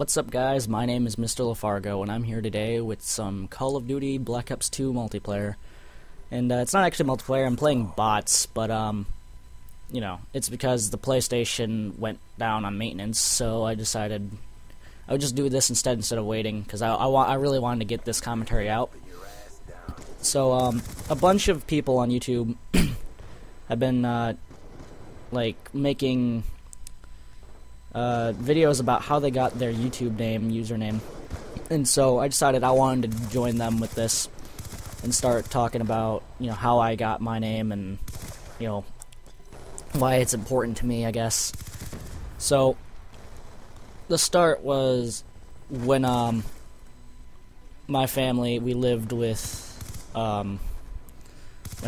What's up, guys? My name is MrLafargo, and I'm here today with some Call of Duty Black Ops 2 multiplayer. And it's not actually multiplayer, I'm playing bots, but you know, it's because the PlayStation went down on maintenance, so I decided I would just do this instead of waiting, because I really wanted to get this commentary out. So a bunch of people on YouTube have been like making videos about how they got their YouTube username, and so I decided I wanted to join them with this and start talking about, you know, how I got my name and, you know, why it's important to me, I guess. So the start was when my family, we lived with my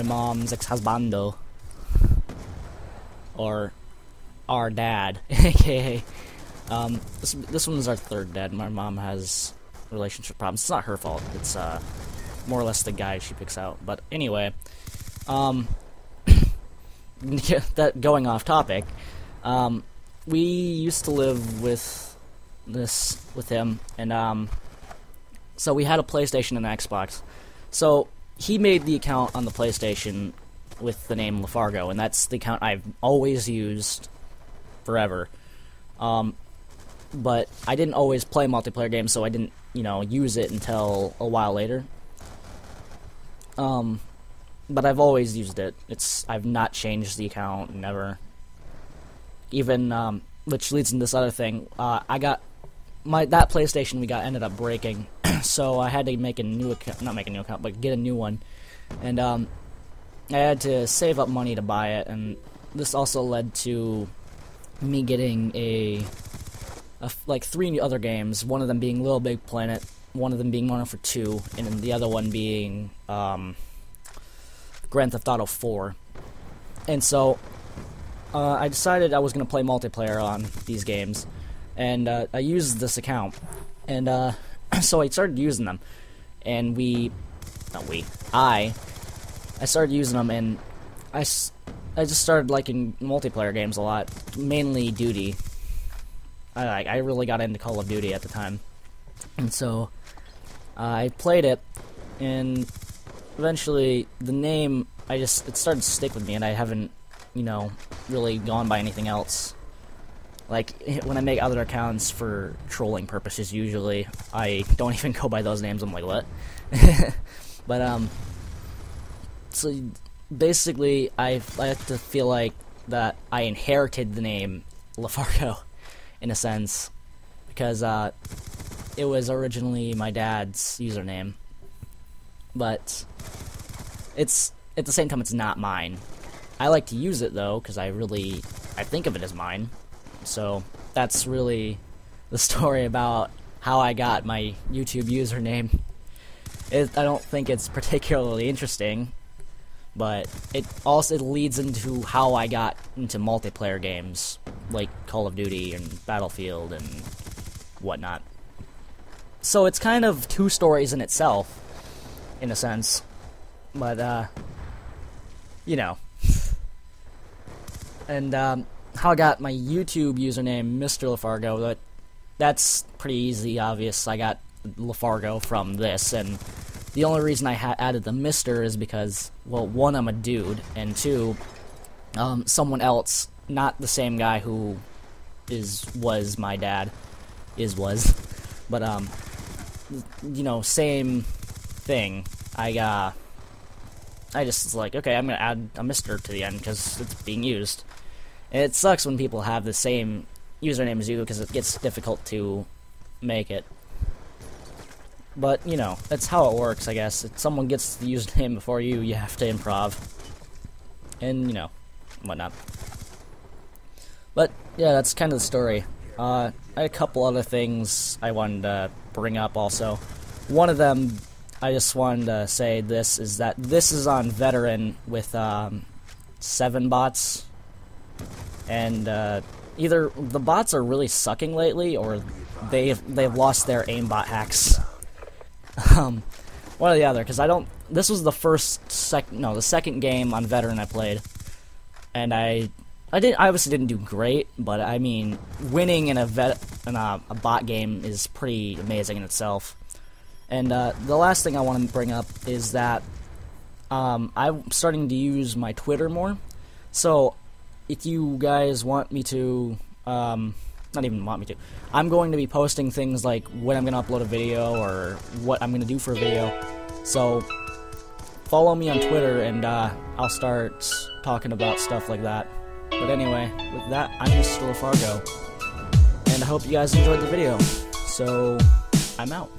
mom's ex-husbando, or our dad, aka this one is our third dad. My mom has relationship problems. It's not her fault. It's more or less the guy she picks out. But anyway, that going off topic, we used to live with him, and so we had a PlayStation and an Xbox. So he made the account on the PlayStation with the name Lafargo, and that's the account I've always used forever. But I didn't always play multiplayer games, so I didn't, you know, use it until a while later. But I've always used it. I've not changed the account, never. Even, which leads into this other thing. I got that PlayStation we got ended up breaking, so I had to make a new account, not make a new account, but get a new one. And I had to save up money to buy it, and this also led to me getting like 3 other games, one of them being Little Big Planet, one of them being Modern Warfare 2, and then the other one being Grand Theft Auto 4. And so I decided I was going to play multiplayer on these games, and I used this account, and so I started using them, and I started using them, and I just started liking multiplayer games a lot, mainly Duty. I really got into Call of Duty at the time, and so I played it, and eventually the name, it started to stick with me, and I haven't, you know, really gone by anything else. Like, when I make other accounts for trolling purposes, usually, I don't even go by those names. I'm like, what? But, so basically, I have to feel like that I inherited the name Lafargo, in a sense, because it was originally my dad's username, but it's, at the same time, it's not mine. I like to use it, though, because I think of it as mine. So that's really the story about how I got my YouTube username. I don't think it's particularly interesting, but it also leads into how I got into multiplayer games like Call of Duty and Battlefield and whatnot. So it's kind of 2 stories in itself, in a sense, but you know. And how I got my YouTube username, MrLafargo, that's pretty easy, obvious. I got Lafargo from this, and the only reason I added the Mr. is because, well, 1, I'm a dude, and 2, someone else, not the same guy who was my dad, but, you know, same thing. I just was like, okay, I'm gonna add a Mr. to the end, because it's being used. And it sucks when people have the same username as you, because it gets difficult to make it. But, you know, that's how it works, I guess. If someone gets the username before you, you have to improv. And, you know, whatnot. But, yeah, that's kind of the story. I had a couple other things I wanted to bring up also. One of them, I just wanted to say this, is that this is on Veteran with 7 bots. And either the bots are really sucking lately, or they've lost their aimbot hacks. One or the other, because this was the second game on Veteran I played, and I I obviously didn't do great, but I mean, winning in a bot game is pretty amazing in itself. And the last thing I want to bring up is that I'm starting to use my Twitter more. So if you guys want me to, not even want me to, I'm going to be posting things like when I'm going to upload a video or what I'm going to do for a video. So follow me on Twitter and I'll start talking about stuff like that. But anyway, with that, I'm MrLafargo, and I hope you guys enjoyed the video. So, I'm out.